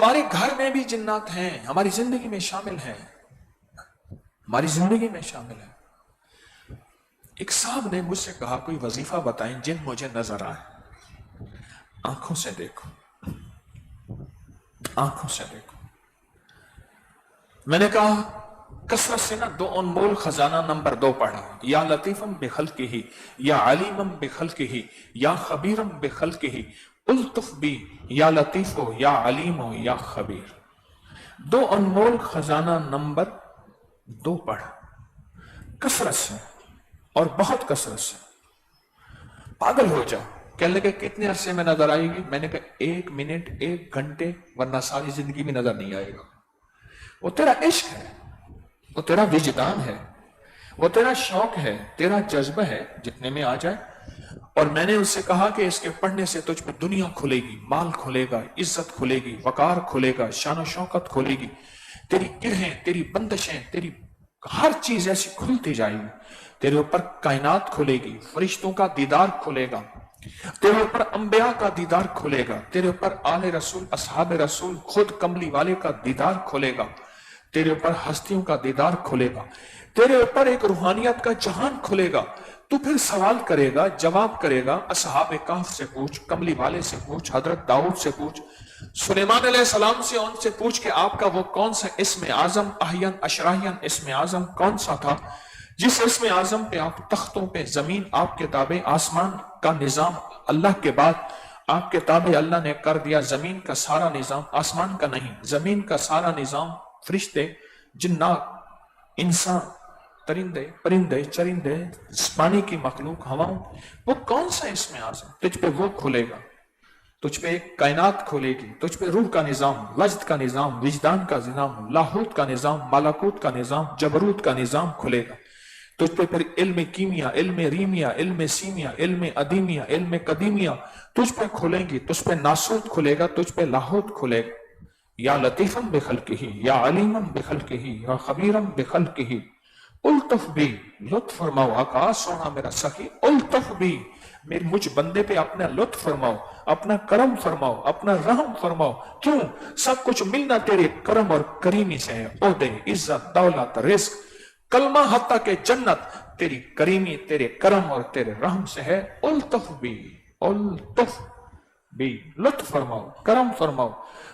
ہمارے گھر میں بھی جنات ہیں، ہماری زندگی میں شامل ہیں، ہماری زندگی میں شامل ہیں۔ ایک صاحب نے مجھ سے کہا کوئی وظیفہ بتائیں جن مجھے نظر آئے۔ آنکھوں سے دیکھو، آنکھوں سے دیکھو۔ میں نے کہا کثرت سے نا دو انمول خزانہ نمبر 2 پڑھا، یا لطیفم بخلقہ یا علیمم بخلقہ یا خبیرم بخلقہ الطف بی یا لطیفو یا علیمو یا خبیر۔ دو انمول خزانہ نمبر 2 پڑھا کثرت سے، اور بہت کثرت سے۔ پاگل ہو جاؤ، کہنے لگے کتنے عرصے میں نظر آئے گی؟ میں نے کہا 1 منٹ 1 گھنٹے، ورنہ ساری زندگی میں نظر نہیں آئے گا۔ وہ تیرا عشق ہے، وہ تیرا وجدان ہے، وہ تیرا شوق ہے، تیرا جذبہ ہے، جتنے میں آ جائے۔ اور میں نے اس سے کہا کہ اس کے پڑھنے سے تجھ پہ دنیا کھلے گی، مال کھلے گا، عزت کھلے گی، وقار کھلے گا، شان و شوکت کھلے گی، تیری گرہیں، تیری بندشیں، تیری ہر چیز ایسی کھلتی جائے گی، تیرے اوپر کائنات کھلے گی، فرشتوں کا دیدار کھلے گا، تیرے اوپر انبیاء کا دیدار کھلے گا، تیرے اوپر آل رسول، اصحاب رسول، خود کملی والے کا دیدار کھلے گا، تیرے اوپر ہستیوں کا دیدار کھلے گا، تیرے اوپر ایک روحانیت کا جہان کھلے گا۔ تو پھر سوال کرے گا، جواب کرے گا، اصحاب کہف سے پوچھ، کملی والے سے پوچھ، حضرت داؤد سے پوچھ، سلیمان علیہ السلام سے، ان سے پوچھ کہ آپ کا وہ کون سا اسم اعظم، احین اشراحین اسم اعظم کون سا تھا جس اسم اعظم پہ آپ تختوں پہ، زمین آپ کے تابع، آسمان کا نظام اللہ کے بعد آپ کے تابع اللہ نے کر دیا، زمین کا سارا نظام، آسمان کا نہیں، زمین کا سارا نظام، فرشتے، جنات، انسان، ترندے، پرندے، چرندے، پانی کی مخلوق، ہواؤں، وہ کون سا اسم اعظم تجھ پہ وہ کھلے گا؟ تجھ پہ ایک کائنات کھلے گی، تجھ پہ روح کا نظام، وجد کا نظام، وجدان کا نظام، لاہوت کا نظام، ملکوت کا نظام، جبروت کا نظام کھلے گا۔ تجھ پہ پھر علم کیمیا، علم ریمیا، علم سیمیا، علم ادیمیا، علم قدیمیا تجھ پہ کھلیں گی، تجھ پہ ناسوت کھلے گا، تجھ پہ لاہوت کھلے گا۔ یا لطیفم بخلقہ یا علیمم بخلقہ یا خبیرم بخلقہ الطف بھی، لطف فرماؤ آقا سونا میرا سخی، الطف بھی، میرے مجھ بندے پہ اپنا لطف فرماؤ، اپنا کرم فرماؤ، اپنا رحم فرماؤ۔ کیوں؟ سب کچھ ملنا تیرے کرم اور کریمی سے ہے، عہدے، عزت، دولت، رزق، کلمہ، حتیٰ کہ جنت تیری کریمی، تیرے کرم اور تیرے رحم سے ہے۔ الطف بھی، الطف بھی، لطف فرماؤ، کرم فرماؤ،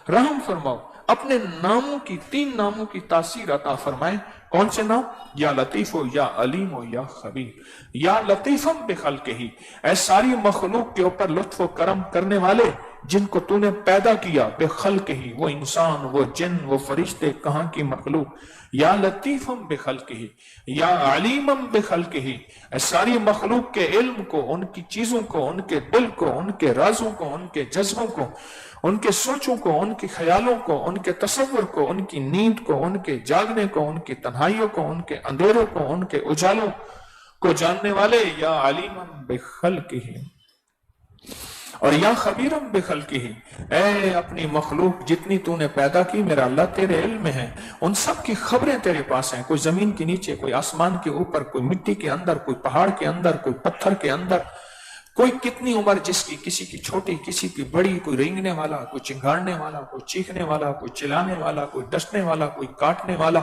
رحم فرماؤ، اپنے ناموں کی، 3 ناموں کی تاثیر عطا فرمائیں۔ کون سے نام؟ یا لطیف ہو یا علیم ہو یا خبیر۔ یا لطیفم بخلقہ، اے ساری مخلوق کے اوپر لطف و کرم کرنے والے جن کو تو نے پیدا کیا، بخلقہ، وہ انسان، وہ جن، وہ فرشتے، کہاں کی مخلوق۔ یا لطیفم بخلقہ یا علیمم بخلقہ، اے ساری مخلوق کے علم کو، ان کی چیزوں کو، ان کے دل کو، ان کے رازوں کو، ان کے جذبوں کو، ان کے سوچوں کو، ان کے خیالوں کو، ان کے تصور کو، ان کی نیند کو، ان کے جاگنے کو، ان کی تنہائیوں کو، ان کے اندھیروں کو، ان کے اجالوں کو جاننے والے۔ یا علیمم بخلقہ اور یا خبیرم بخلقہ، اے اپنی مخلوق جتنی تو نے پیدا کی میرا اللہ تیرے علم میں ہے، ان سب کی خبریں تیرے پاس ہیں، کوئی زمین کے نیچے، کوئی آسمان کے اوپر، کوئی مٹی کے اندر، کوئی پہاڑ کے اندر، کوئی پتھر کے اندر، کوئی کتنی عمر جس کی، کسی کی چھوٹی، کسی کی بڑی، کوئی رینگنے والا، کوئی چنگاڑنے والا، کوئی چیخنے والا، کوئی چلانے والا، کوئی ڈسنے والا، کوئی کاٹنے والا،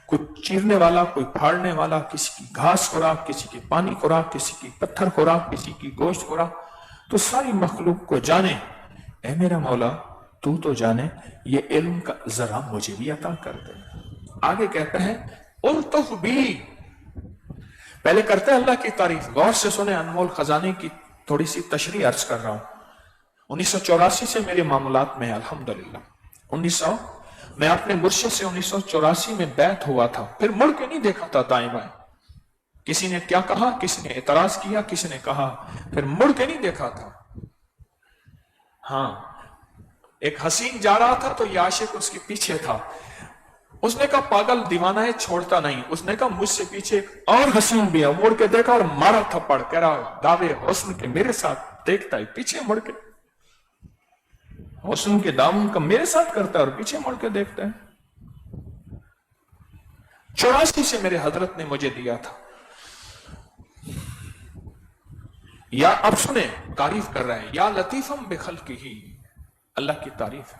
کوئی چیرنے والا، کوئی پھاڑنے والا، کسی کی گھاس خوراک، کسی کی پانی خوراک، کسی کی پتھر خوراک، کسی کی گوشت خوراک۔ تو ساری مخلوق کو جانے، اے میرا مولا تو جانے، یہ علم کا ذرا مجھے بھی عطا کر دے۔ آگے کہتا ہے الطف بھی، پہلے کرتے ہیں اللہ کی تعریف، غور سے سنیں، انمول خزانے کی تھوڑی سی تشریح عرض کر رہا ہوں۔ 1984 سے میرے معاملات میں الحمدللہ، میں اپنے مرشد سے 1984 میں بیعت ہوا تھا، پھر مڑ کے نہیں دیکھا تھا دائیں بائیں، کسی نے کیا کہا، کسی نے اعتراض کیا، کسی نے کہا، پھر مڑ کے نہیں دیکھا تھا۔ ہاں، ایک حسین جا رہا تھا تو یہ عاشق اس کے پیچھے تھا، اس نے کہا پاگل دیوانہ ہے چھوڑتا نہیں، اس نے کہا مجھ سے پیچھے ایک اور حسین بھی ہے، مڑ کے دیکھا اور مارا تھپڑ، کہہ رہا دعوے حسن کے میرے ساتھ دیکھتا ہے، پیچھے مڑ کے حسن کے دامن کا میرے ساتھ کرتا ہے اور پیچھے مڑ کے دیکھتا ہے۔ 84 سے میرے حضرت نے مجھے دیا تھا۔ یا اب سنیں، تعریف کر رہے ہیں، یا لطیفم بخلقہ، اللہ کی تعریف ہے۔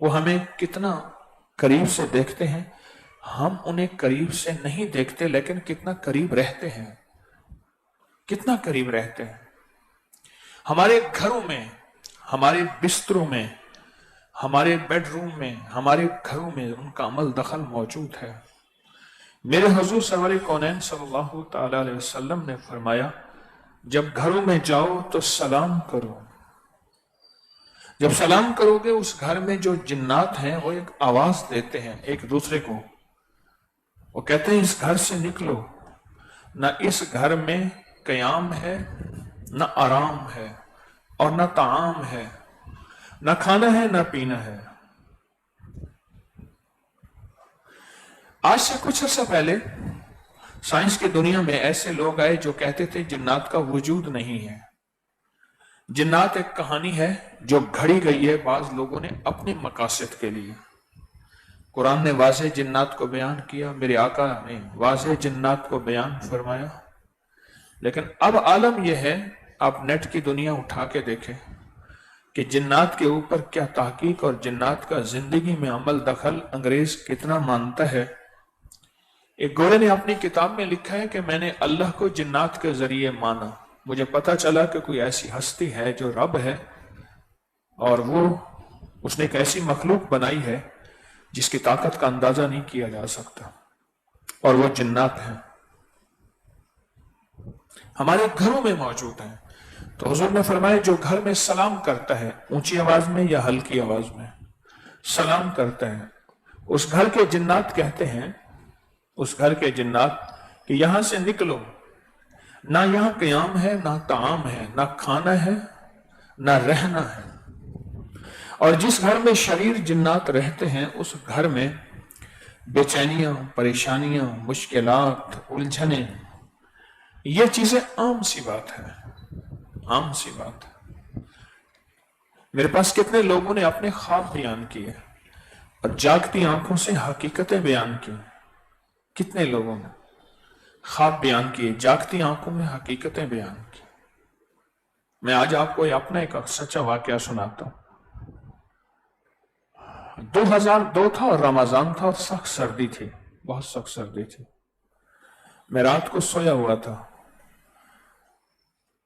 وہ ہمیں کتنا قریب سے دیکھتے ہیں، ہم انہیں قریب سے نہیں دیکھتے لیکن کتنا قریب رہتے ہیں، کتنا قریب رہتے ہیں۔ ہمارے گھروں میں، ہمارے بستروں میں، ہمارے بیڈ روم میں، ہمارے گھروں میں ان کا عمل دخل موجود ہے۔ میرے حضور سرور کونین صلی اللہ تعالی علیہ وسلم نے فرمایا، جب گھروں میں جاؤ تو سلام کرو۔ جب سلام کرو گے اس گھر میں جو جنات ہیں وہ ایک آواز دیتے ہیں ایک دوسرے کو، وہ کہتے ہیں اس گھر سے نکلو، نہ اس گھر میں قیام ہے، نہ آرام ہے، اور نہ طعام ہے، نہ کھانا ہے، نہ پینا ہے۔ آج سے کچھ عرصہ پہلے سائنس کی دنیا میں ایسے لوگ آئے جو کہتے تھے جنات کا وجود نہیں ہے، جنات ایک کہانی ہے جو گھڑی گئی ہے بعض لوگوں نے اپنے مقاصد کے لیے۔ قرآن نے واضح جنات کو بیان کیا، میرے آقا نے واضح جنات کو بیان فرمایا، لیکن اب عالم یہ ہے، آپ نیٹ کی دنیا اٹھا کے دیکھیں کہ جنات کے اوپر کیا تحقیق اور جنات کا زندگی میں عمل دخل انگریز کتنا مانتا ہے۔ ایک گورے نے اپنی کتاب میں لکھا ہے کہ میں نے اللہ کو جنات کے ذریعے مانا، مجھے پتا چلا کہ کوئی ایسی ہستی ہے جو رب ہے، اور اس نے ایک ایسی مخلوق بنائی ہے جس کی طاقت کا اندازہ نہیں کیا جا سکتا، اور وہ جنات ہیں، ہمارے گھروں میں موجود ہیں۔ تو حضور نے فرمایا جو گھر میں سلام کرتا ہے، اونچی آواز میں یا ہلکی آواز میں سلام کرتا ہے، اس گھر کے جنات کہتے ہیں، اس گھر کے جنات کہ یہاں سے نکلو، نہ یہاں قیام ہے، نہ طعام ہے، نہ کھانا ہے، نہ رہنا ہے۔ اور جس گھر میں شریر جنات رہتے ہیں اس گھر میں بے چینیاں، پریشانیاں، مشکلات، الجھنیں، یہ چیزیں عام سی بات ہے، عام سی بات ہے۔ میرے پاس کتنے لوگوں نے اپنے خواب بیان کیے اور جاگتی آنکھوں سے حقیقتیں بیان کی، کتنے لوگوں نے خواب بیان کیے، جاگتی آنکھوں میں حقیقتیں بیان کی۔ میں آج آپ کو اپنا ایک سچا واقعہ سناتا ہوں۔ 2002 تھا اور رمضان تھا اور سخت سردی تھی، بہت سخت سردی تھی۔ میں رات کو سویا ہوا تھا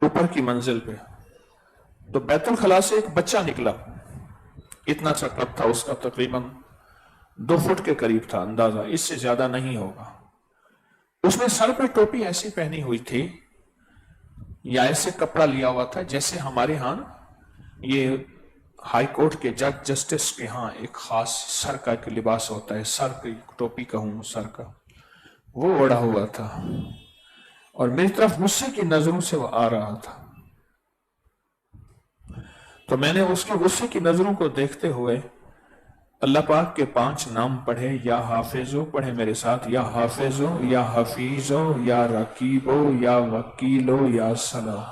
اوپر کی منزل پہ، تو بیت الخلاء سے ایک بچہ نکلا، اتنا سا قد تھا اس کا، تقریباً 2 فٹ کے قریب تھا اندازہ، اس سے زیادہ نہیں ہوگا۔ اس نے سر پہ ٹوپی ایسی پہنی ہوئی تھی یا ایسے کپڑا لیا ہوا تھا جیسے ہمارے ہاں یہ ہائی کورٹ کے جج جسٹس کے ہاں ایک خاص سر کا ایک لباس ہوتا ہے، سر کی ٹوپی کہوں سر کا، وہ اوڑھا ہوا تھا، اور میری طرف غصے کی نظروں سے وہ آ رہا تھا۔ تو میں نے اس کے غصے کی نظروں کو دیکھتے ہوئے اللہ پاک کے 5 نام پڑھے، یا حافظو، پڑھے میرے ساتھ، یا حافظو، یا حفیظو، یا رقیبو، یا وکیلو، یا سلام،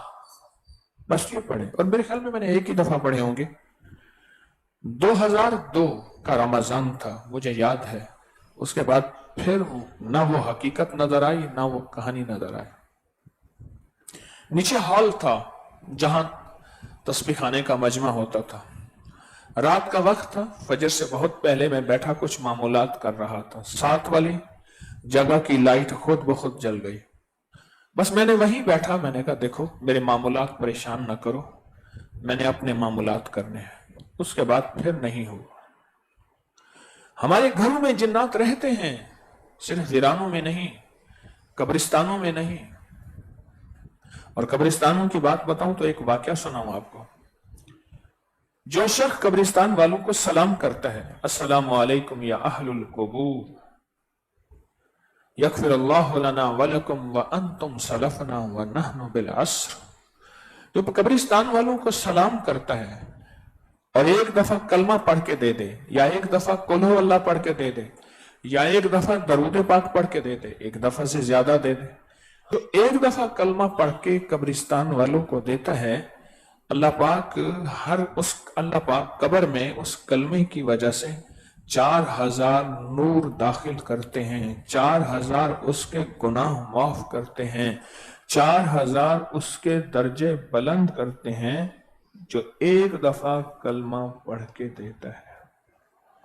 بس یہ پڑھے۔ اور میرے خیال میں نے ایک ہی دفعہ پڑھے ہوں گے۔ 2002 کا رمضان تھا، مجھے یاد ہے۔ اس کے بعد پھر نہ وہ حقیقت نظر آئی نہ وہ کہانی نظر آئی۔ نیچے ہال تھا جہاں تسبیح خانے کا مجمع ہوتا تھا، رات کا وقت تھا، فجر سے بہت پہلے میں بیٹھا کچھ معمولات کر رہا تھا، ساتھ والی جگہ کی لائٹ خود بخود جل گئی، بس میں نے وہیں بیٹھا، میں نے کہا دیکھو میرے معمولات پریشان نہ کرو، میں نے اپنے معمولات کرنے ہیں۔ اس کے بعد پھر نہیں ہوا۔ ہمارے گھروں میں جنات رہتے ہیں، صرف ویرانوں میں نہیں، قبرستانوں میں نہیں۔ اور قبرستانوں کی بات بتاؤں تو ایک واقعہ سناؤں آپ کو۔ جو شخص قبرستان والوں کو سلام کرتا ہے، السلام علیکم یا اہل القبور، یغفر اللہ لنا ولکم وانتم سلفنا ونحن بالعصر، جو قبرستان والوں کو سلام کرتا ہے اور ایک دفعہ کلمہ پڑھ کے دے دے، یا ایک دفعہ قل ہو اللہ پڑھ کے دے دے، یا ایک دفعہ درود پاک پڑھ کے دے دے، ایک دفعہ سے زیادہ دے دے، تو ایک دفعہ کلمہ پڑھ کے قبرستان والوں کو دیتا ہے، اللہ پاک قبر میں اس کلمے کی وجہ سے 4000 نور داخل کرتے ہیں، 4000 اس کے گناہ معاف کرتے ہیں، 4000 اس کے درجے بلند کرتے ہیں، جو ایک دفعہ کلمہ پڑھ کے دیتا ہے۔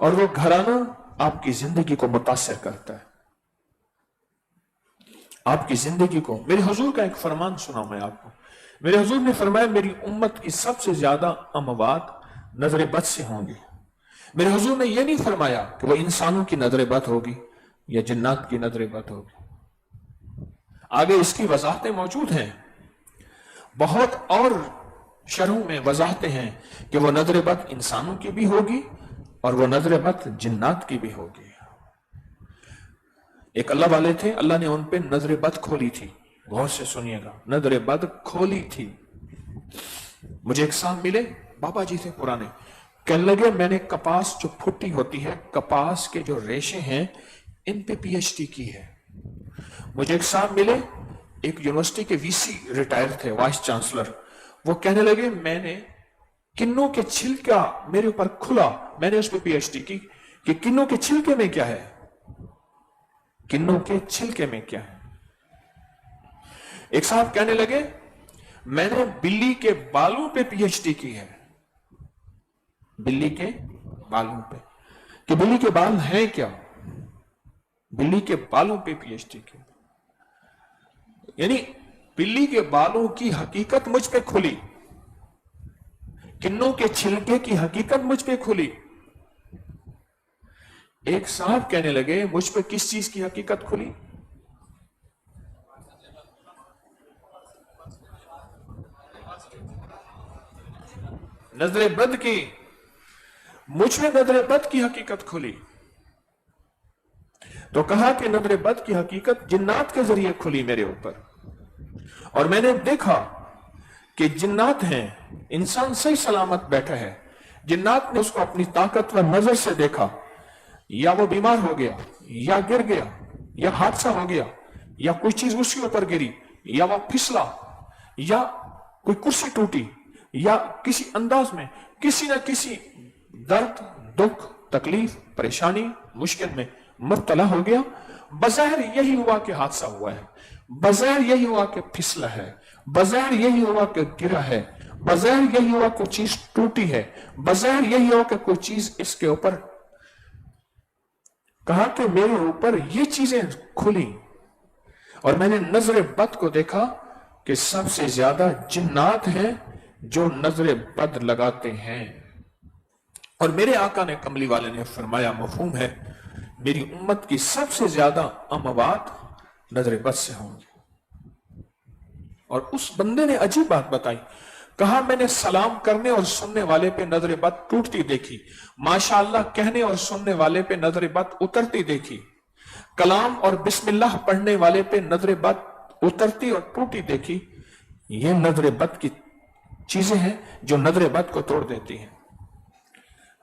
اور وہ گھرانہ آپ کی زندگی کو متاثر کرتا ہے، آپ کی زندگی کو۔ میرے حضور کا ایک فرمان سنا میں آپ کو، میرے حضور نے فرمایا میری امت کی سب سے زیادہ اموات نظر بد سے ہوں گی۔ میرے حضور نے یہ نہیں فرمایا کہ وہ انسانوں کی نظر بد ہوگی یا جنات کی نظر بد ہوگی، آگے اس کی وضاحتیں موجود ہیں، بہت اور شرحوں میں وضاحتیں ہیں کہ وہ نظر بد انسانوں کی بھی ہوگی اور وہ نظر بد جنات کی بھی ہوگی۔ ایک اللہ والے تھے، اللہ نے ان پہ نظر بد کھولی تھی، غور سے سنیے گا، نظر بد کھولی تھی۔ مجھے ایک صاحب ملے، بابا جی تھے پرانے، کہنے لگے میں نے کپاس جو پھٹی ہوتی ہے، کپاس کے جو ریشے ہیں ان پہ پی ایچ ڈی کی ہے۔ مجھے ایک صاحب ملے، ایک یونیورسٹی کے وی سی ریٹائر تھے، وائس چانسلر، وہ کہنے لگے میں نے کنوں کے چھلکا میرے اوپر کھلا، میں نے اس پہ پی ایچ ڈی کی کہ کنوں کے چھلکے میں کیا ہے، کنوں کے چھلکے میں کیا ہے۔ ایک صاحب کہنے لگے میں نے بلی کے بالوں پہ پی ایچ ڈی کی ہے، بلی کے بالوں پہ، کہ بلی کے بال ہیں کیا، بلی کے بالوں پہ پی ایچ ڈی کی، یعنی بلی کے بالوں کی حقیقت مجھ پہ کھلی، کنوں کے چھلکے کی حقیقت مجھ پہ کھلی۔ ایک صاحب کہنے لگے مجھ پہ کس چیز کی حقیقت کھلی، نظر بد کی، مجھ پہ نظر بد کی حقیقت کھلی۔ تو کہا کہ نظر بد کی حقیقت جنات کے ذریعے کھلی میرے اوپر، اور میں نے دیکھا کہ جنات ہیں، انسان صحیح سلامت بیٹھا ہے، جنات نے اس کو اپنی طاقتور نظر سے دیکھا، یا وہ بیمار ہو گیا، یا گر گیا، یا حادثہ ہو گیا، یا کوئی چیز اس کے اوپر گری، یا وہ پھسلا، یا کوئی کرسی ٹوٹی، یا کسی انداز میں کسی نہ کسی درد، دکھ، تکلیف، پریشانی، مشکل میں مبتلا ہو گیا، بظاہر یہی ہوا کہ حادثہ ہوا ہے، بظاہر یہی ہوا کہ پھسلا ہے، بظاہر یہی ہوا کہ گرا ہے، بظاہر یہی ہوا کوئی چیز ٹوٹی ہے، بظاہر یہی ہوا کہ کوئی چیز اس کے اوپر، کہا کہ میرے اوپر یہ چیزیں کھلی اور میں نے نظر بد کو دیکھا کہ سب سے زیادہ جنات ہیں جو نظر بد لگاتے ہیں، اور میرے آقا نے کملی والے نے فرمایا، مفہوم ہے، میری امت کی سب سے زیادہ اموات نظر بد سے ہوں گی۔ اور اس بندے نے عجیب بات بتائی، کہا میں نے سلام کرنے اور سننے والے پہ نظر بد ٹوٹتی دیکھی، ماشاءاللہ کہنے اور سننے والے پہ نظر بد اترتی دیکھی، کلام اور بسم اللہ پڑھنے والے پہ نظر بد اترتی اور ٹوٹی دیکھی۔ یہ نظر بد کی چیزیں ہیں جو نظر بد کو توڑ دیتی ہیں۔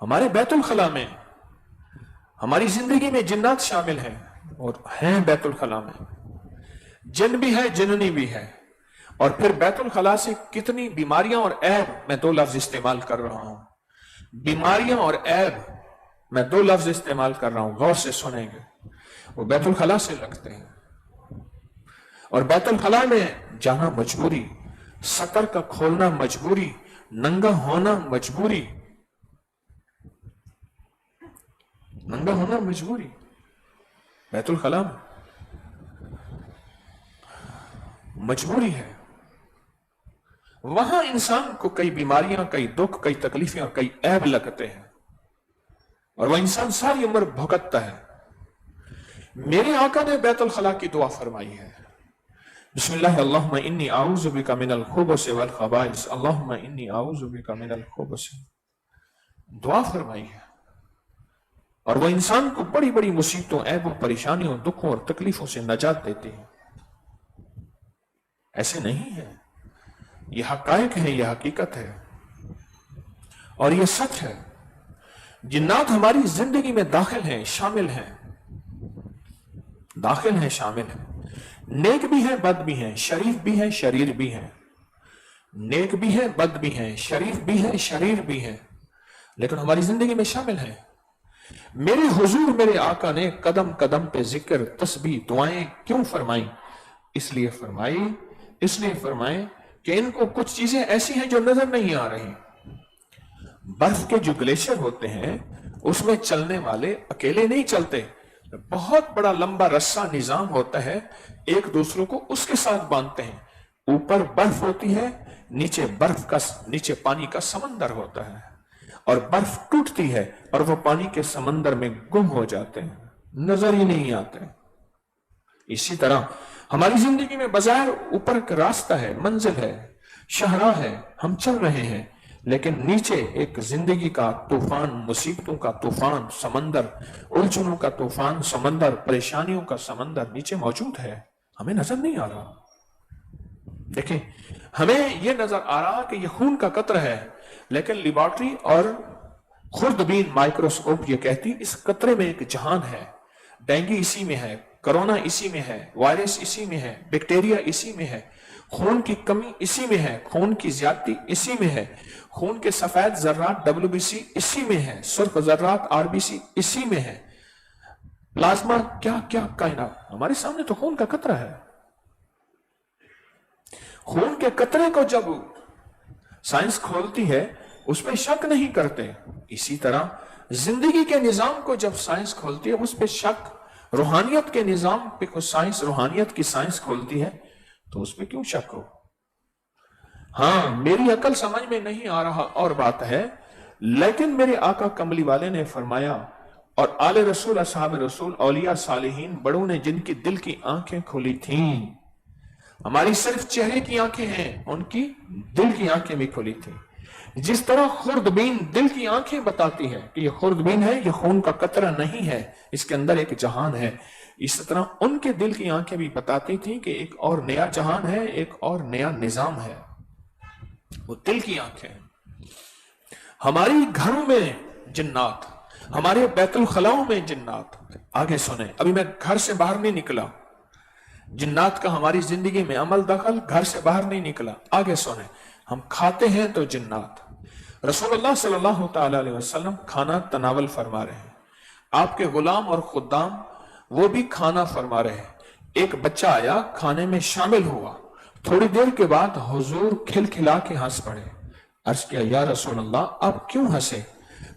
ہمارے بیت الخلا میں، ہماری زندگی میں جنات شامل ہیں اور ہیں بیت الخلا میں، جن بھی ہے جننی بھی ہے، اور پھر بیت الخلا سے کتنی بیماریاں اور عیب، میں دو لفظ استعمال کر رہا ہوں، بیماریاں اور عیب، میں دو لفظ استعمال کر رہا ہوں، غور سے سنیں گے، وہ بیت الخلا سے لگتے ہیں۔ اور بیت الخلا میں جانا مجبوری، سطر کا کھولنا مجبوری، ننگا ہونا مجبوری، ننگا ہونا مجبوری بیت الخلا میں مجبوری ہے۔ وہاں انسان کو کئی بیماریاں، کئی دکھ، کئی تکلیفیں اور کئی عیب لگتے ہیں، اور وہ انسان ساری عمر بھگتتا ہے۔ میرے آقا نے بیت الخلا کی دعا فرمائی ہے، بسم اللہ اللہم انی اعوذ بک من الخبث والخبائث، اللہم انی اعوذ بک من الخبث، دعا فرمائی ہے، اور وہ انسان کو بڑی بڑی مصیبتوں، عیبوں، پریشانیوں، دکھوں اور تکلیفوں سے نجات دیتی ہے۔ ایسے نہیں ہے، یہ حقائق ہے، یہ حقیقت ہے، اور یہ سچ ہے۔ جنات ہماری زندگی میں داخل ہیں، شامل ہیں، داخل ہیں، شامل ہیں، نیک بھی ہیں، بد بھی ہیں، شریف بھی ہیں، شریر بھی ہیں، نیک بھی ہیں، بد بھی ہیں، شریف بھی ہیں، شریر بھی ہیں، لیکن ہماری زندگی میں شامل ہیں۔ میرے حضور، میرے آقا نے قدم قدم پہ ذکر، تسبیح، دعائیں کیوں فرمائیں؟ اس لیے فرمائیں کہ ان کو کچھ چیزیں ایسی ہیں جو نظر نہیں آ رہی۔ برف کے جو گلیشیر ہوتے ہیں اس میں چلنے والے اکیلے نہیں چلتے، بہت بڑا لمبا رسا نظام ہوتا ہے، ایک دوسروں کو اس کے ساتھ باندھتے ہیں، اوپر برف ہوتی ہے، نیچے پانی کا سمندر ہوتا ہے، اور برف ٹوٹتی ہے اور وہ پانی کے سمندر میں گم ہو جاتے ہیں، نظر ہی نہیں آتے۔ اسی طرح ہماری زندگی میں بظاہر اوپر ایک راستہ ہے، منزل ہے، شاہراہ ہے، ہم چل رہے ہیں، لیکن نیچے ایک زندگی کا طوفان، مصیبتوں کا طوفان سمندر، الجھنوں کا طوفان سمندر، پریشانیوں کا سمندر نیچے موجود ہے، ہمیں نظر نہیں آ رہا۔ دیکھیں، ہمیں یہ نظر آ رہا کہ یہ خون کا قطرہ ہے، لیکن لیبارٹری اور خوردبین مائکروسکوپ یہ کہتی اس قطرے میں ایک جہان ہے، ڈینگی اسی میں ہے، کرونا اسی میں ہے، وائرس اسی میں ہے، بیکٹیریا اسی میں ہے، خون کی کمی اسی میں ہے، خون کی زیادتی اسی میں ہے، خون کے سفید ذرات WBC اسی میں ہے، سرخ ذرات RBC اسی میں ہے، پلازما کیا کیا کائنات، ہمارے سامنے تو خون کا قطرہ ہے۔ خون کے قطرے کو جب سائنس کھولتی ہے اس پہ شک نہیں کرتے، اسی طرح زندگی کے نظام کو جب سائنس کھولتی ہے اس پہ شک، روحانیت کے نظام پہ سائنس، روحانیت کی سائنس کھولتی ہے تو اس پہ کیوں شک ہو؟ ہاں، میری عقل سمجھ میں نہیں آ رہا اور بات ہے، لیکن میرے آقا کملی والے نے فرمایا، اور آل رسول، اصحاب رسول، اولیاء صالحین بڑوں نے جن کی دل کی آنکھیں کھلی تھیں، ہماری صرف چہرے کی آنکھیں ہیں، ان کی دل کی آنکھیں بھی کھلی تھیں۔ جس طرح خوردبین دل کی آنکھیں بتاتی ہے کہ یہ خوردبین ہے، یہ خون کا قطرہ نہیں ہے، اس کے اندر ایک جہان ہے، اس طرح ان کے دل کی آنکھیں بھی بتاتی تھیں کہ ایک اور نیا جہان ہے، ایک اور نیا نظام ہے، وہ دل کی آنکھیں۔ ہماری گھروں میں جنات، ہمارے بیت الخلاؤں میں جنات، آگے سنیں، ابھی میں گھر سے باہر نہیں نکلا، جنات کا ہماری زندگی میں عمل دخل، گھر سے باہر نہیں نکلا، آگے سنیں، ہم کھاتے ہیں تو جنات۔ رسول اللہ صلی اللہ تعالی علیہ وسلم کھانا تناول فرما رہے ہیں، آپ کے غلام اور خدام وہ بھی کھانا فرما رہے ہیں، ایک بچہ آیا کھانے میں شامل ہوا، تھوڑی دیر کے بعد حضور کھل کھلا کے ہنس پڑے، عرض کیا یا رسول اللہ آپ کیوں ہنسے؟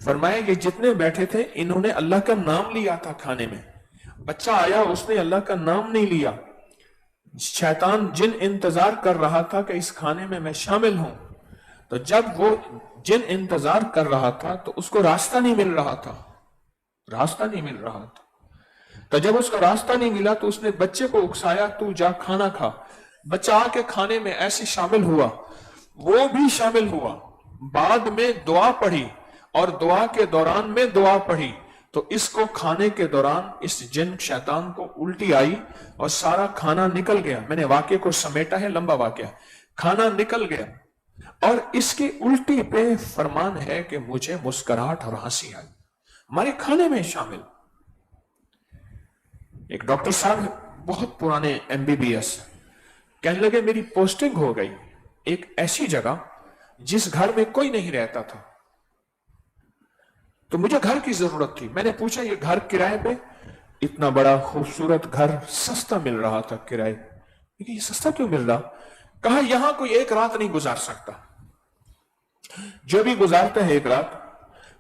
فرمایا یہ جتنے بیٹھے تھے انہوں نے اللہ کا نام لیا تھا کھانے میں، بچہ آیا اس نے اللہ کا نام نہیں لیا، شیطان جن انتظار کر رہا تھا کہ اس کھانے میں میں شامل ہوں، تو جب وہ جن انتظار کر رہا تھا تو اس کو راستہ نہیں مل رہا تھا، راستہ نہیں مل رہا تھا، تو جب اس کو راستہ نہیں ملا تو اس نے بچے کو اکسایا تو جا کھانا کھا، بچہ آ کے کھانے میں ایسے شامل ہوا، وہ بھی شامل ہوا، بعد میں دعا پڑھی اور دعا کے دوران میں دعا پڑھی، تو اس کو کھانے کے دوران اس جن شیطان کو الٹی آئی اور سارا کھانا نکل گیا، میں نے واقعے کو سمیٹا ہے، لمبا واقعہ، کھانا نکل گیا اور اس کی الٹی پہ فرمان ہے کہ مجھے مسکراہٹ اور ہنسی آئی، ہمارے کھانے میں شامل۔ ایک ڈاکٹر صاحب بہت پرانے MBBS کہنے لگے میری پوسٹنگ ہو گئی ایک ایسی جگہ جس گھر میں کوئی نہیں رہتا تھا، تو مجھے گھر کی ضرورت تھی، میں نے پوچھا یہ گھر کرائے پہ، اتنا بڑا خوبصورت گھر سستا مل رہا تھا کرائے، یہ سستا کیوں مل رہا؟ کہا یہاں کوئی ایک رات نہیں گزار سکتا، جو بھی گزارتا ہے ایک رات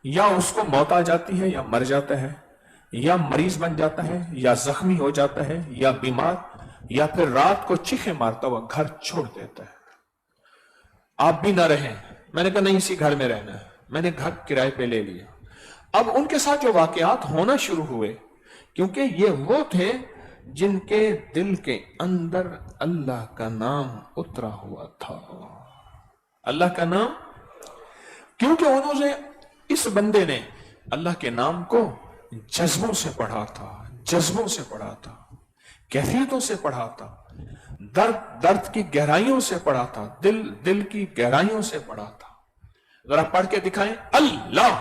یا اس کو موت آ جاتی ہے یا مر جاتا ہے یا مریض بن جاتا ہے یا زخمی ہو جاتا ہے یا بیمار یا پھر رات کو چیخے مارتا ہوا گھر چھوڑ دیتا ہے، آپ بھی نہ رہیں۔ میں نے کہا نہیں اسی گھر میں رہنا ہے، میں نے گھر کرائے پہ لے لیا۔ اب ان کے ساتھ جو واقعات ہونا شروع ہوئے، کیونکہ یہ وہ تھے جن کے دل کے اندر اللہ کا نام اترا ہوا تھا، اللہ کا نام، کیونکہ انہوں نے، اس بندے نے اللہ کے نام کو جذبوں سے پڑھا تھا، جذبوں سے پڑھا تھا، کیفیتوں سے پڑھا تھا، درد کی گہرائیوں سے پڑھا تھا، دل کی گہرائیوں سے پڑھا تھا۔ ذرا پڑھ کے دکھائیں، اللہ،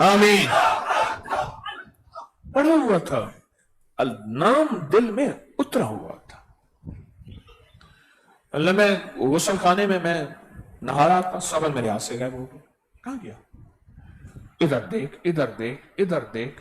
آمین، پڑھا ہوا تھا، نام دل میں اترا ہوا تھا۔ اللہ، میں غسل خانے میں نہا رہا تھا، صبر میرے ہاتھ سے غائب ہو گیا، کہاں گیا؟ ادھر دیکھ، ادھر دیکھ، ادھر دیکھ،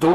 2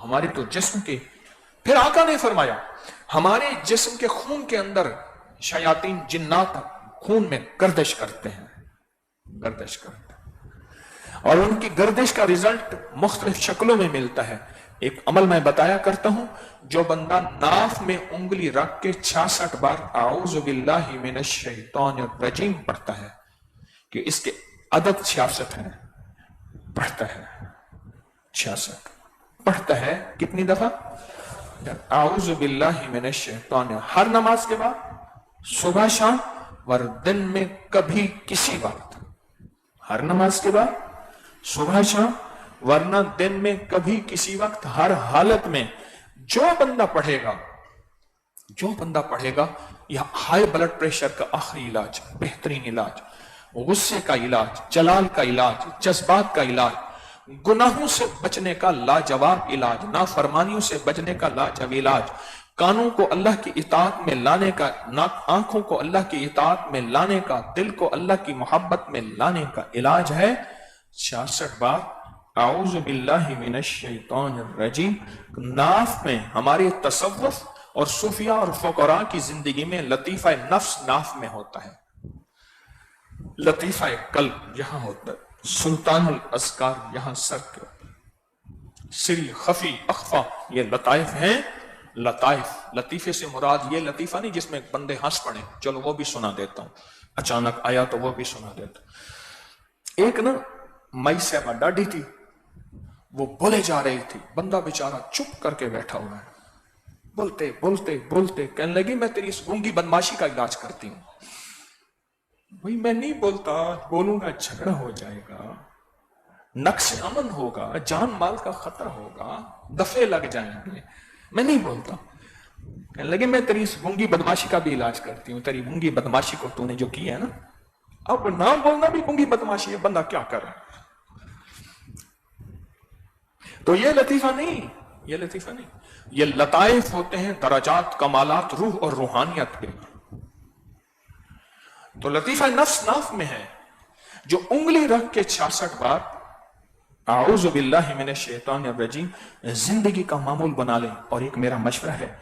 ہمارے تو جسم کے، پھر آقا نے فرمایا ہمارے جسم کے خون کے اندر شیاطین جنات خون میں گردش کرتے ہیں، گردش کرتے ہیں، اور ان کی گردش کا رزلٹ مختلف شکلوں میں ملتا ہے۔ ایک عمل میں بتایا کرتا ہوں، جو بندہ ناف میں انگلی رکھ کے 66 بار اعوذ باللہ من الشیطان الرجیم پڑھتا ہے، کہ اس کے عدد 66 ہے، پڑھتا ہے 66 پڑھتا ہے، کتنی دفعہ؟ اعوذ باللہ من الشیطان، ہر نماز کے بعد، صبح شام، اور دن میں کبھی کسی وقت، ہر نماز کے بعد، صبح شام، ورنہ دن میں کبھی کسی وقت، ہر حالت میں جو بندہ پڑھے گا، جو بندہ پڑھے گا، یہ ہائی بلڈ پریشر کا آخری علاج، بہترین علاج، غصے کا علاج، جلال کا علاج، جذبات کا علاج، گناہوں سے بچنے کا لاجواب علاج، نافرمانیوں سے بچنے کا لاجواب علاج، کانوں کو اللہ کی اطاعت میں لانے کا، آنکھوں کو اللہ کی اطاعت میں لانے کا، دل کو اللہ کی محبت میں لانے کا علاج ہے 66 بار اعوذ باللہ من الشیطان الرجیم۔ ناف میں، ہمارے تصوف اور صوفیاء اور فقراء کی زندگی میں لطیفہ نفس ناف میں ہوتا ہے، لطیفہ قلب یہاں ہوتا ہے، سلطان الاذکار یہاں سر کے، سری، خفی، اخفا، یہ لطائف ہیں۔ لطائف، لطیفے سے مراد یہ لطیفہ نہیں جس میں بندے ہنس پڑے، چلو وہ بھی سنا دیتا ہوں، اچانک آیا تو وہ بھی سنا دیتا ہوں۔ ایک نا مائی صاحبہ ڈاڈی تھی، وہ بولے جا رہی تھی، بندہ بیچارہ چپ کر کے بیٹھا ہوا ہے، بولتے بولتے بولتے کہنے لگی میں تیری اس گونگی بدماشی کا علاج کرتی ہوں۔ بھئی میں نہیں بولتا، بولوں گا جھگڑا ہو جائے گا، نقص امن ہوگا، جان مال کا خطرہ ہوگا، دفعے لگ جائیں گے، میں نہیں بولتا۔ کہنے لگے میں تیری اس گونگی بدماشی کا بھی علاج کرتی ہوں، تیری گونگی بدماشی کو تو نے جو کی ہے نا، اب نہ بولنا بھی گونگی بدماشی ہے، بندہ کیا کر رہا ہے؟ تو یہ لطیفہ نہیں، یہ لطیفہ نہیں، یہ لطائف ہوتے ہیں، درجات، کمالات روح اور روحانیت کے۔ تو لطیفہ نفس ناف میں ہے، جو انگلی رکھ کے 66 بار اعوذ باللہ من الشیطان الرجیم زندگی کا معمول بنا لیں۔ اور ایک میرا مشورہ ہے،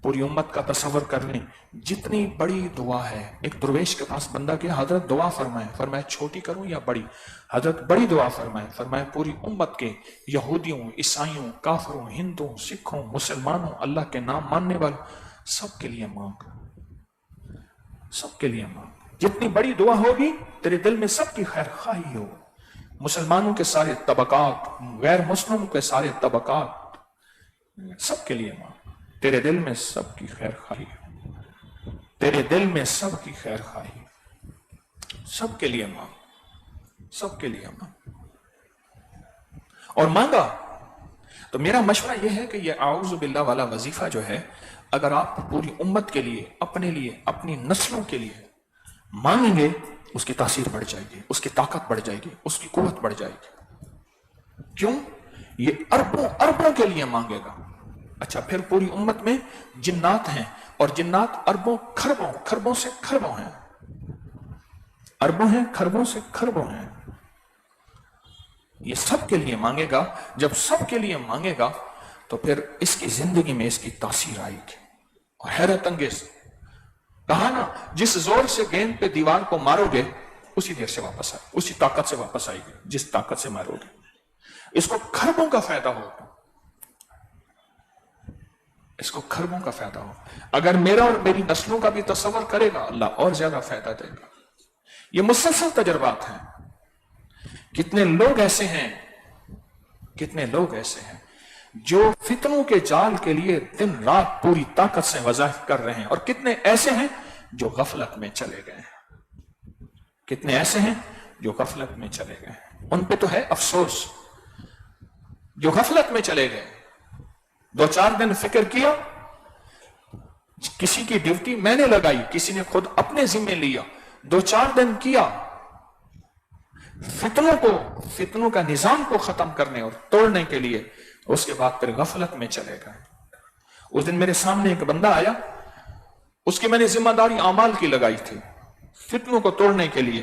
پوری امت کا تصور کر لیں، جتنی بڑی دعا ہے، ایک درویش کے پاس بندہ کہ حضرت دعا فرمائیں، فرمائے چھوٹی کروں یا بڑی؟ حضرت بڑی دعا فرمائیں، فرمائے پوری امت کے، یہودیوں، عیسائیوں، کافروں، ہندوؤں، سکھوں، مسلمانوں، اللہ کے نام ماننے والوں، سب کے لیے مانگ، سب کے لیے مانگ۔ جتنی بڑی دعا ہوگی تیرے دل میں سب کی خیر خواہی ہو، مسلمانوں کے سارے طبقات، غیر مسلموں کے سارے طبقات، سب کے لیے مانگ، تیرے دل میں سب کی خیر خواہی ہو، تیرے دل میں سب کی خیر خواہی، سب کے لیے مانگ، سب کے لیے مانگ۔ اور مانگا تو میرا مشورہ یہ ہے کہ یہ اعوذ باللہ والا وظیفہ جو ہے، اگر آپ پوری امت کے لیے، اپنے لیے، اپنی نسلوں کے لیے مانگیں گے، اس کی تاثیر بڑھ جائے گی، اس کی طاقت بڑھ جائے گی، اس کی قوت بڑھ جائے گی۔ کیوں؟ یہ اربوں اربوں کے لیے مانگے گا۔ اچھا، پھر پوری امت میں جنات ہیں، اور جنات اربوں کھربوں، کھربوں سے کھربوں ہیں، اربوں ہیں، کھربوں سے کھربوں ہیں۔ یہ سب کے لیے مانگے گا۔ جب سب کے لیے مانگے گا تو پھر اس کی زندگی میں اس کی تاثیر آئے گی۔ اور حیرت انگیز کہا نا، جس زور سے گیند پہ دیوار کو مارو گے اسی دیر سے واپس آئے، اسی طاقت سے واپس آئے گی جس طاقت سے مارو گے۔ اس کو کھربوں کا فائدہ ہوگا، اس کو کھربوں کا فائدہ ہو۔ اگر میرا اور میری نسلوں کا بھی تصور کرے گا، اللہ اور زیادہ فائدہ دے گا۔ یہ مسلسل تجربات ہیں۔ کتنے لوگ ایسے ہیں، کتنے لوگ ایسے ہیں جو فتنوں کے جال کے لیے دن رات پوری طاقت سے وظائف کر رہے ہیں، اور کتنے ایسے ہیں جو غفلت میں چلے گئے ہیں، کتنے ایسے ہیں جو غفلت میں چلے گئے ہیں۔ ان پہ تو ہے افسوس جو غفلت میں چلے گئے۔ 2-4 دن فکر کیا، کسی کی ڈیوٹی میں نے لگائی، کسی نے خود اپنے ذمہ لیا، 2-4 دن کیا فتنوں کا نظام کو ختم کرنے اور توڑنے کے لیے، اس کے بعد پھر غفلت میں چلے گئے۔ اس دن میرے سامنے ایک بندہ آیا، اس کی میں نے ذمہ داری اعمال کی لگائی تھی فتنوں کو توڑنے کے لیے،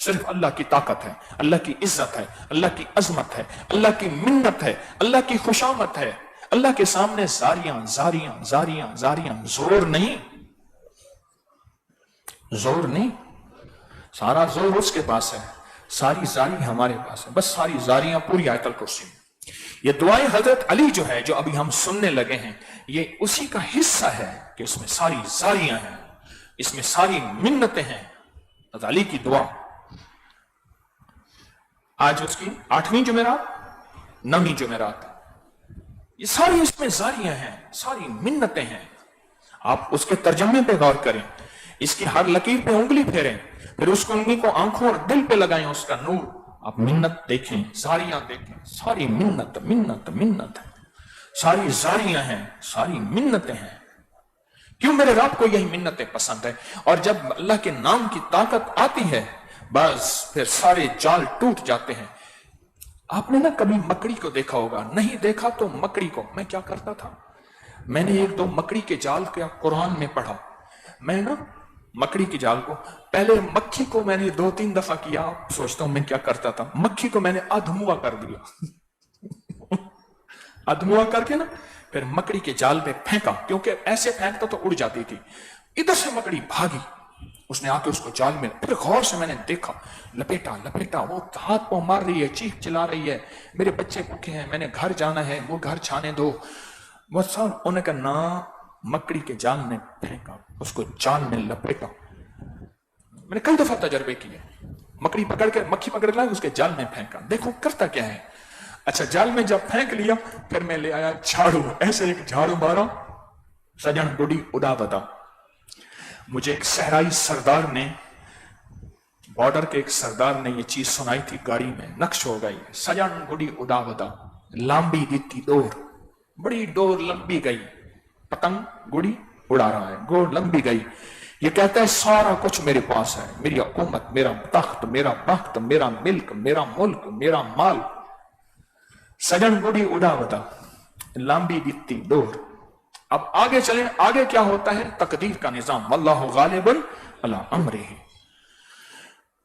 صرف اللہ کی طاقت ہے، اللہ کی عزت ہے، اللہ کی عظمت ہے، اللہ کی منت ہے، اللہ کی خوشامت ہے. اللہ کے سامنے زاریاں زاریاں زاریاں زاریاں، زور نہیں، زور نہیں، سارا زور اس کے پاس ہے، ساری زاری ہمارے پاس ہے. بس ساری زاریاں پوری آیت الکرسی میں. یہ دعائیں حضرت علی جو ہے، جو ابھی ہم سننے لگے ہیں، یہ اسی کا حصہ ہے کہ اس میں ساری زاریاں ہیں، اس میں ساری منتیں ہیں. حضرت علی کی دعا، آج اس کی 8ویں جمعرات 9ویں جمعرات، یہ ساری اس میں زاریاں ہیں، ساری منتیں ہیں. آپ اس کے ترجمے پہ غور کریں، اس کی ہر لکیر پہ انگلی پھیریں، پھر اس کو انگلی کو آنکھوں اور دل پہ لگائیں، اس کا نور. آپ منت دیکھیں، زاریاں دیکھیں، ساری منت منت منت ہے، ساری زاریاں ہیں، ساری منتیں ہیں. کیوں؟ میرے رب کو یہی منتیں پسند ہے. اور جب اللہ کے نام کی طاقت آتی ہے، بس پھر سارے جال ٹوٹ جاتے ہیں. آپ نے نا کبھی مکڑی کو دیکھا ہوگا، نہیں دیکھا تو مکڑی کو. میں کیا کرتا تھا، میں نے 1-2 مکڑی کے جال کا قرآن میں پڑھا. میں نا مکڑی کی جال کو، پہلے مکھی کو میں نے 2-3 دفعہ کیا. سوچتا ہوں میں کیا کرتا تھا، مکھی کو میں نے ادھموا کر دیا. ادھموا کر کے نا پھر مکڑی کے جال پہ پھینکا، کیونکہ ایسے پھینکتا تو اڑ جاتی تھی. ادھر سے مکڑی بھاگی، اس نے آ کے اس کو جال میں، پھر غور سے میں نے دیکھا، لپیٹا لپیٹا، وہ ہاتھ پاؤں مار رہی ہے، چیخ چلا رہی ہے، میرے بچے بھوکے ہیں، میں نے گھر جانا ہے، وہ گھر چھانے دو. وہ سب انہوں نے کہا نا، مکڑی کے جال میں پھینکا، اس کو جال میں لپیٹا. میں نے کئی دفعہ تجربے کیے، مکڑی پکڑ کے، مکھی پکڑ کے اس کے جال میں پھینکا، دیکھو کرتا کیا ہے. اچھا جال میں جب پھینک لیا، پھر میں لے آیا جھاڑو، ایسے ایک جھاڑو مارا، سجن گڈی اڑا بتا. مجھے ایک صحرائی سردار نے، بارڈر کے ایک سردار نے یہ چیز سنائی تھی گاڑی میں، نقش ہو گئی. سجن گڈی اڑا بتا، لمبی دیتی ڈور، بڑی ڈور لمبی گئی، پتنگ گڑی اڑا رہا ہے، گوڑ لمبی گئی. یہ کہتا ہے سارا کچھ میرے پاس ہے، میری حکومت، میرا تخت، میرا بخت، میرا ملک، میرا ملک، میرا مال. سجن گڑی اڑا بتا، لمبی دیتی ڈور. اب آگے چلیں، آگے کیا ہوتا ہے، تقدیر کا نظام. واللہ غالب علی امرہ.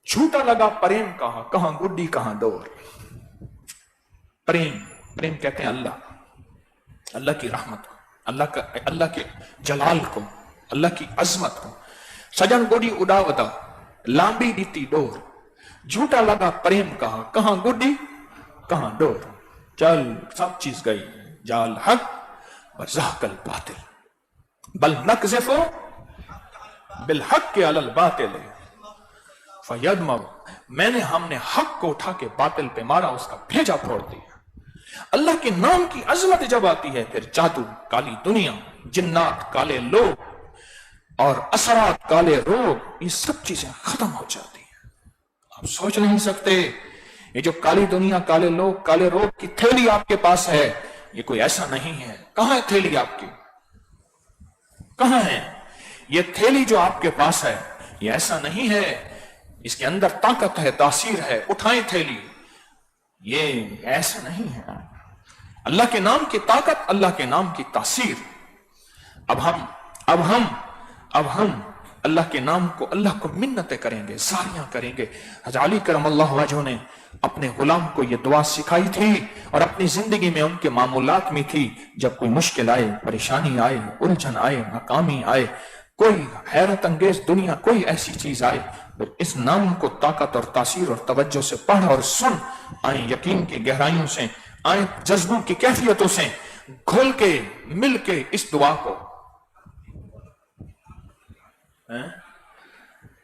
جھوٹا لگا پریم کہاں، کہاں گڈی کہاں ڈور. پریم، پریم کہتے ہیں اللہ، اللہ کی رحمت کو، اللہ کے جلال کو، اللہ کی عظمت کو. سجن گڈی اڑا بتا، لامبی دیتی ڈور. جھوٹا لگا پریم کہاں، کہاں گڈی کہاں ڈور. چل سب چیز گئی، جال حق وزهق الباطل بل نقذف بالحق علی الباطل فیدمغ. ہم نے حق کو اٹھا کے باطل پہ مارا، اس کا بھیجا پھوڑ دیا. اللہ کے نام کی عظمت جب آتی ہے، پھر جادو، کالی دنیا، جنات، کالے لوگ اور اثرات، کالے روگ، یہ سب چیزیں ختم ہو جاتی ہیں. آپ سوچ نہیں سکتے، یہ جو کالی دنیا، کالے لوگ، کالے روگ کی تھیلی آپ کے پاس ہے، یہ کوئی ایسا نہیں ہے. کہاں ہے تھیلی آپ کی، کہاں ہے یہ تھیلی جو آپ کے پاس ہے؟ یہ ایسا نہیں ہے، اس کے اندر طاقت ہے، تاثیر ہے، اٹھائیں تھیلی. یہ ایسا نہیں ہے. اللہ کے نام کی طاقت، اللہ کے نام کی تاثیر. اب ہم اللہ کے نام کو، اللہ کو منتیں کریں گے، زاریاں کریں گے. حضرت علی کرم اللہ وجہہ نے اپنے غلام کو یہ دعا سکھائی تھی، اور اپنی زندگی میں ان کے معمولات میں تھی. جب کوئی مشکل آئے، پریشانی آئے، الجھن آئے، ناکامی آئے، کوئی حیرت انگیز دنیا، کوئی ایسی چیز آئے، پھر اس نام کو طاقت اور تاثیر اور توجہ سے پڑھ اور سن، آئیں یقین کی گہرائیوں سے، آئیں جذبوں کی کیفیتوں سے، گھل کے مل کے اس دعا کو.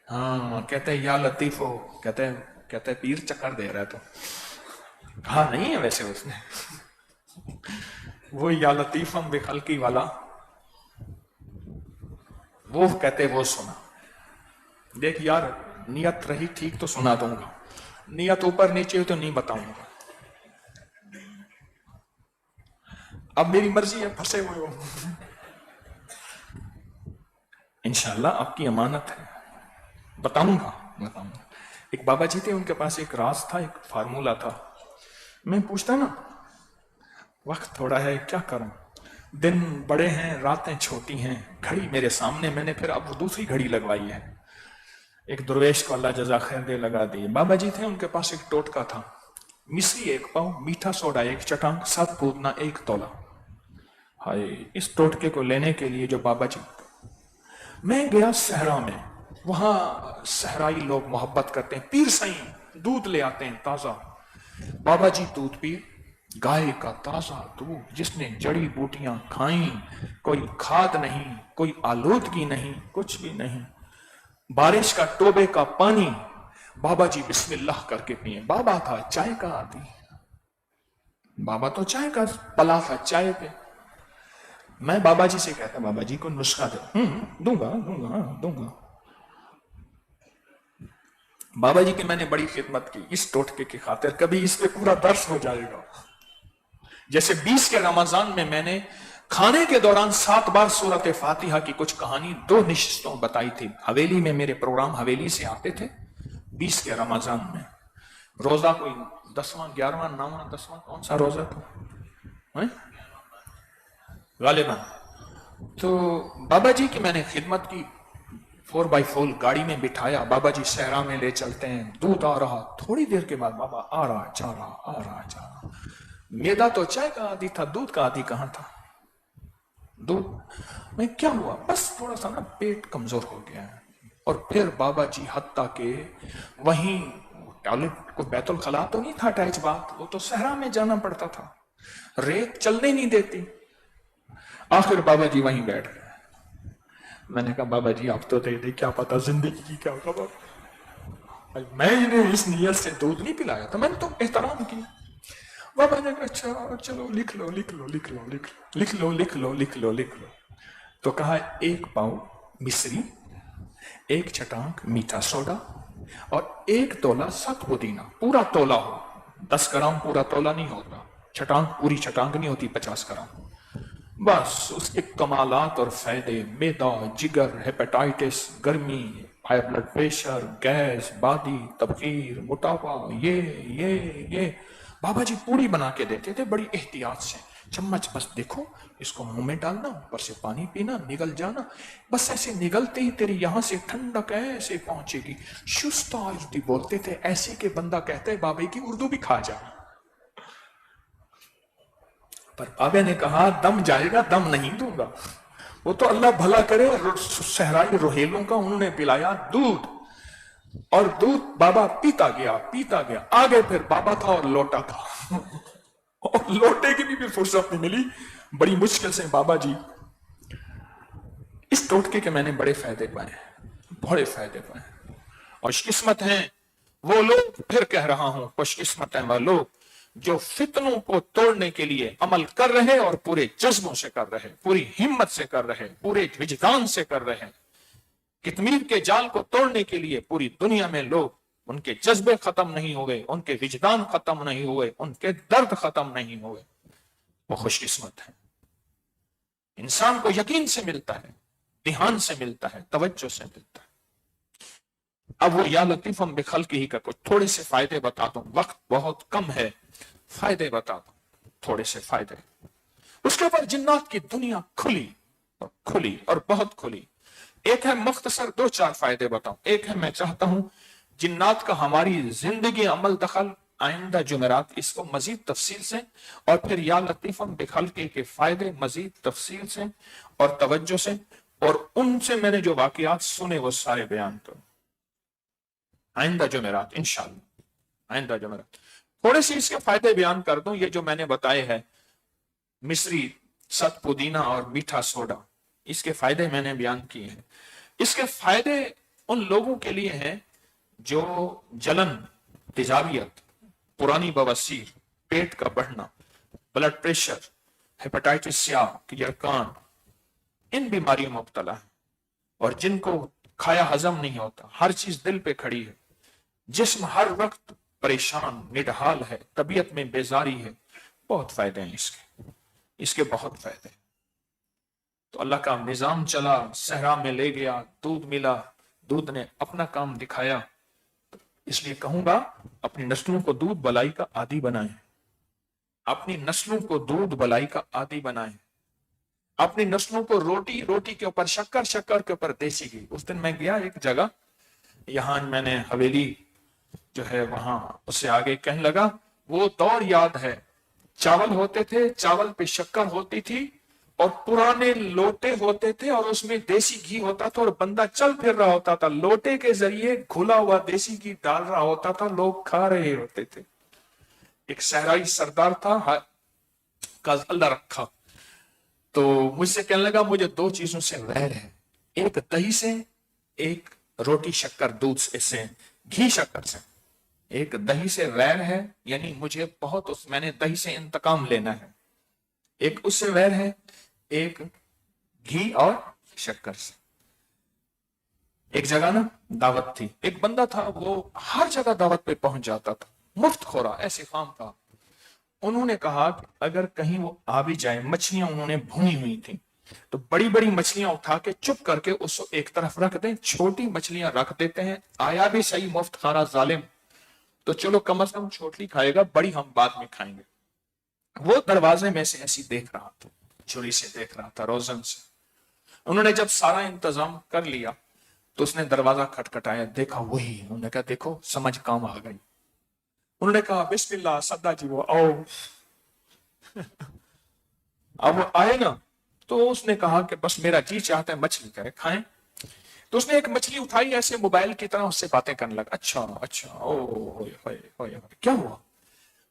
ہاں کہتے ہیں یا لطیف ہو، کہتے ہیں پیر چکر دے رہا ہے. تو کہا نہیں ہے ویسے اس نے، وہ یا لطیفم بخلقی والا، وہ کہتے وہ سنا. دیکھ یار، نیت رہی ٹھیک تو سنا دوں گا، نیت اوپر نیچے ہو تو نہیں بتاؤں گا. اب میری مرضی ہے، پھنسے ہوئے ہو. انشاءاللہ آپ کی امانت ہے، بتاؤں گا. ایک بابا جی تھے، ان کے پاس ایک راز تھا، ایک فارمولا تھا. میں پوچھتا نا، وقت تھوڑا ہے کیا کروں، دن بڑے ہیں، راتیں چھوٹی ہیں، گھڑی میرے سامنے، میں نے پھر اب دوسری گھڑی لگوائی ہے. ایک درویش کو اللہ جزا خیر دے لگا دیے. بابا جی تھے, ان کے پاس ایک ٹوٹکا تھا, مصری 1 پاؤ, میٹھا سوڈا 1 چٹانک, 7 پودنا 1 تولا. ہائے, اس ٹوٹکے کو لینے کے لیے جو بابا جی, میں گیا صحرا میں, وہاں صحرائی لوگ محبت کرتے ہیں, پیر سائیں دودھ لے آتے ہیں تازہ. بابا جی دودھ پی, گائے کا تازہ دودھ جس نے جڑی بوٹیاں کھائیں, کوئی کھاد نہیں, کوئی آلودگی نہیں, کچھ بھی نہیں, بارش کا ٹوبے کا پانی. بابا جی بسم اللہ کر کے پیئے. بابا تھا چائے کا عادی, بابا تو چائے کا پلا تھا, چائے پہ. میں بابا جی سے کہتا, بابا جی کو نسخہ دے. دوں گا. بابا جی کی میں نے بڑی خدمت کی اس ٹوٹکے کی خاطر, کبھی اس پہ پورا درس ہو جائے گا. جیسے 20 کے رمضان میں نے کھانے کے دوران 7 بار سورۃ فاتحہ کی کچھ کہانی 2 نشستوں بتائی تھی. حویلی میں میرے پروگرام حویلی سے آتے تھے 20 کے رمضان میں. روزہ کوئی 10واں 11واں 9واں 10واں کون سا روزہ تھا غالباً. تو بابا جی کی میں نے خدمت کی, 4x4 گاڑی میں بٹھایا, بابا جی صحرا میں لے چلتے ہیں, دودھ آ رہا, تھوڑی دیر کے بعد بابا آ رہا جا رہا. میدا تو چائے کا عادی تھا, دودھ کا عادی کہاں تھا. دودھ میں کیا ہوا, بس تھوڑا سا نا پیٹ کمزور ہو گیا ہے. اور پھر بابا جی حتیٰ کہ وہیں ٹوائلٹ کو بیت الخلا تو نہیں تھا اٹیچ بات, وہ تو صحرا میں جانا پڑتا تھا, ریت چلنے نہیں دیتی. آخر بابا جی وہیں بیٹھ گئے. میں نے کہا بابا جی آپ تو دے دے, کیا پتا زندگی کی کیا خبر. میں انہیں اس نیت سے دودھ نہیں پلایا تھا, میں نے تو احترام کیا. بابا نے کہا اچھا چلو لکھ لو. تو کہا 1 پاؤ مصری, 1 چٹانک میٹھا سوڈا, اور 1 تولا 7 پودینہ. پورا تولا ہو, 10 گرام پورا تولا نہیں ہوتا, چٹانک پوری چٹانک نہیں ہوتی 50 گرام. بس اس کے کمالات اور فائدے, میدا, جگر, ہیپیٹائٹس, گرمی, ہائی بلڈ پریشر, گیس, بادی, تبخیر, موٹاپا, یہ بابا جی پوری بنا کے دیتے تھے بڑی احتیاط سے. چمچ بس دیکھو, اس کو منہ میں ڈالنا, اوپر سے پانی پینا, نگل جانا. بس ایسے نگلتے ہی تیری یہاں سے ٹھنڈک ایسے پہنچے گی. شستہ بولتے تھے, ایسے کہ بندہ کہتا ہے بابا کی اردو بھی کھا جا. پر بابا نے کہا دم جائے گا, دم نہیں دوں گا. وہ تو اللہ بھلا کرے, صحرائی روہیلوں کا انہوں نے پلایا دودھ, اور دودھ بابا پیتا گیا. آگے پھر بابا تھا اور لوٹا تھا, اور لوٹے کی بھی فرصت نہیں ملی. بڑی مشکل سے بابا جی, اس ٹوٹکے کے میں نے بڑے فائدے پائے. اور خوش قسمت ہیں وہ لوگ, پھر کہہ رہا ہوں, خوش قسمت ہیں وہ لوگ جو فتنوں کو توڑنے کے لیے عمل کر رہے, اور پورے جذبوں سے کر رہے, پوری ہمت سے کر رہے, پورے وجدان سے کر رہے. کتمیر کے جال کو توڑنے کے لیے پوری دنیا میں لوگ, ان کے جذبے ختم نہیں ہوئے, ان کے وجدان ختم نہیں ہوئے, ان کے درد ختم نہیں ہوئے. وہ خوش قسمت ہیں. انسان کو یقین سے ملتا ہے, دھیان سے ملتا ہے, توجہ سے ملتا ہے. اب وہ یا لطیفم بخلقہ ہی کا کچھ تھوڑے سے فائدے بتا دوں, وقت بہت کم ہے, فائدے بتا دوں تھوڑے سے فائدے. اس کے اوپر جنات کی دنیا کھلی اور بہت کھلی. ایک ہے مختصر 2-4 فائدے بتاؤں. ایک ہے میں چاہتا ہوں جنات کا ہماری زندگی عمل دخل آئندہ جمعرات اس کو مزید تفصیل سے, اور پھر یا لطیفم بخلقہ کے فائدے مزید تفصیل سے اور توجہ سے, اور ان سے میں نے جو واقعات سنے وہ سارے بیان کروں آئندہ جمعرات انشاءاللہ. آئندہ جمعرات تھوڑے سے اس کے فائدے بیان کر دوں. یہ جو میں نے بتائے ہیں مصری, 7 پودینہ اور میٹھا سوڈا, اس کے فائدے میں نے بیان کیے ہیں. اس کے فائدے ان لوگوں کے لیے ہیں جو جلن, تیزابیت, پرانی بواسیر, پیٹ کا بڑھنا, بلڈ پریشر, ہیپیٹائٹس سیاہ, یرکان, ان بیماریوں میں مبتلا ہیں, اور جن کو کھایا ہضم نہیں ہوتا, ہر چیز دل پہ کھڑی ہے, جسم ہر وقت پریشان نڈھال ہے, طبیعت میں بیزاری ہے. بہت فائدے ہیں اس کے بہت فائدے. تو اللہ کا نظام چلا, صحرا میں لے گیا, دودھ ملا, دودھ نے اپنا کام دکھایا. اس لیے کہوں گا اپنی نسلوں کو دودھ بلائی کا عادی بنائیں, اپنی نسلوں کو دودھ بلائی کا عادی بنائیں, اپنی نسلوں کو روٹی کے اوپر شکر کے اوپر دیسی گھی. اس دن میں گیا ایک جگہ, یہاں میں نے حویلی جو ہے وہاں اس سے آگے کہنے لگا وہ دور یاد ہے، چاول ہوتے تھے، چاول پہ شکر ہوتی تھی اور پرانے لوٹے ہوتے تھے اور اس میں دیسی گھی ہوتا تھا اور بندہ چل پھر رہا ہوتا تھا، لوٹے کے ذریعے گھلا ہوا دیسی گھی ڈال رہا ہوتا تھا، لوگ کھا رہے ہوتے تھے۔ ایک صحرائی سردار تھا کا اللہ رکھا، تو مجھ سے کہنے لگا مجھے دو چیزوں سے ویر ہے، ایک دہی سے، ایک روٹی شکر دودھ سے، گھی شکر سے۔ ایک دہی سے ویر ہے، یعنی مجھے بہت میں نے دہی سے انتقام لینا ہے۔ ایک اس سے ویر ہے، ایک گھی اور شکر سے۔ ایک جگہ نا دعوت تھی، ایک بندہ تھا وہ ہر جگہ دعوت پہ پہنچ جاتا تھا، مفت خورا ایسے خام تھا۔ انہوں نے کہا کہ اگر کہیں وہ آ بھی جائے، مچھلیاں انہوں نے بھونی ہوئی تھی، تو بڑی بڑی مچھلیاں اٹھا کے چپ کر کے اس کو ایک طرف رکھ دیں، چھوٹی مچھلیاں رکھ دیتے ہیں، آیا بھی صحیح مفت خارا ظالم، تو چلو کم از کم چھوٹی کھائے گا، بڑی ہم بعد میں کھائیں گے۔ وہ دروازے میں سے ایسی دیکھ رہا تھا، چھری سے دیکھ رہا تھا، روزن سے۔ انہوں نے جب سارا انتظام کر لیا تو اس نے دروازہ کھٹکھٹایا، دیکھا وہی، انہوں نے کہا دیکھو سمجھ کام آ گئی۔ انہوں نے کہا بسم اللہ سدا جی وہ آؤ۔ اب وہ آئے نا تو اس نے کہا کہ بس میرا جی چاہتا ہے مچھلی کرے کھائیں، تو اس نے ایک مچھلی اٹھائی ایسے موبائل کی طرح، اس سے باتیں کرنے لگا، اچھا اچھا او ہوئے ہوئے ہوئے کیا ہوا؟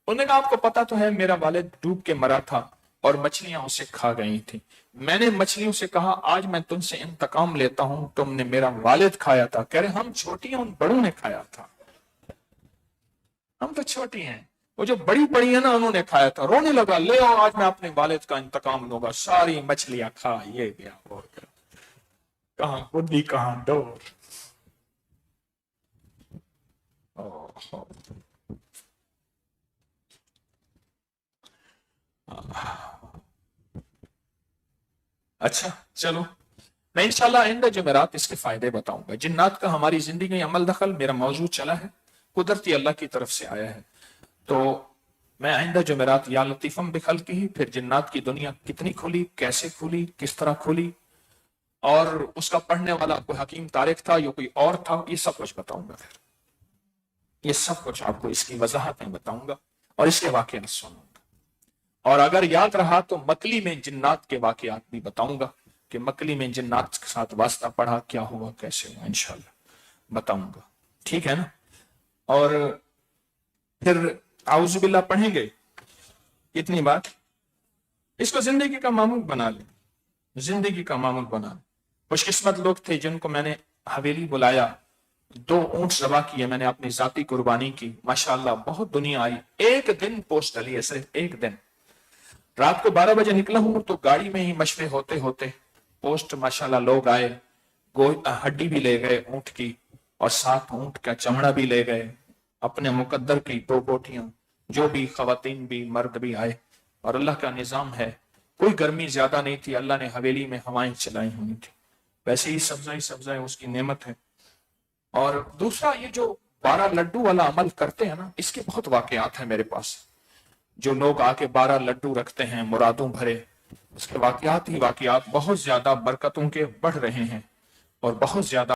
انہوں نے کہا آپ کو پتا تو ہے میرا والد ڈوب کے مرا تھا اور مچھلیاں اسے کھا گئی تھی، میں نے مچھلیوں سے کہا آج میں تم سے انتقام لیتا ہوں، تم نے میرا والد کھایا تھا، کہہ رہے ہم چھوٹی ہیں، ان بڑوں نے کھایا تھا، ہم تو چھوٹی ہیں، وہ جو بڑی بڑی ہیں نا انہوں نے کھایا تھا۔ رونے لگا، لے آؤ آج میں اپنے والد کا انتقام لوں گا، ساری مچھلیاں کھا، یہ گیا وہ گیا، کہاں بدی کہاں ڈور۔ اچھا چلو، میں انشاءاللہ آئندہ جمعرات اس کے فائدے بتاؤں گا۔ جنات کا ہماری زندگی میں عمل دخل میرا موضوع چلا ہے، قدرتی اللہ کی طرف سے آیا ہے، تو میں آئندہ جمعرات یا لطیفم بخلقہ ہی، پھر جنات کی دنیا کتنی کھلی، کیسے کھلی، کس طرح کھلی، اور اس کا پڑھنے والا کوئی حکیم طارق تھا یا کوئی اور تھا، یہ سب کچھ بتاؤں گا، پھر یہ سب کچھ آپ کو اس کی وضاحتیں بتاؤں گا اور اس کے واقعات سنوں گا، اور اگر یاد رہا تو مکلی میں جنات کے واقعات بھی بتاؤں گا کہ مکلی میں جنات کے ساتھ واسطہ پڑھا، کیا ہوا، کیسے ہوا، انشاءاللہ بتاؤں گا، ٹھیک ہے نا؟ اور پھر اعوذ باللہ پڑھیں گے کتنی بات، اس کو زندگی کا معمول بنا لیں، زندگی کا معمول بنا لیں۔ خوش قسمت لوگ تھے جن کو میں نے حویلی بلایا، 2 اونٹ ذبح کیے میں نے اپنی ذاتی قربانی کی، ماشاءاللہ بہت دنیا آئی، ایک دن پوسٹ ڈلی ہے، صرف ایک دن، رات کو 12 بجے نکلا ہوں تو گاڑی میں ہی مشورے ہوتے ہوتے پوسٹ ماشاءاللہ لوگ آئے، ہڈی بھی لے گئے اونٹ کی، اور 7 اونٹ کا چمڑا بھی لے گئے، اپنے مقدر کی 2 بوٹیاں، جو بھی خواتین بھی مرد بھی آئے، اور اللہ کا نظام ہے، کوئی گرمی زیادہ نہیں تھی، اللہ نے حویلی میں ہوائیں چلائی ہوئی تھی، ویسے ہی سبزہ اس کی نعمت ہے۔ اور دوسرا یہ جو 12 لڈو والا عمل کرتے ہیں نا، اس کے بہت واقعات ہیں میرے پاس، جو لوگ آ کے 12 لڈو رکھتے ہیں مرادوں بھرے، اس کے واقعات ہی واقعات بہت زیادہ برکتوں کے بڑھ رہے ہیں اور بہت زیادہ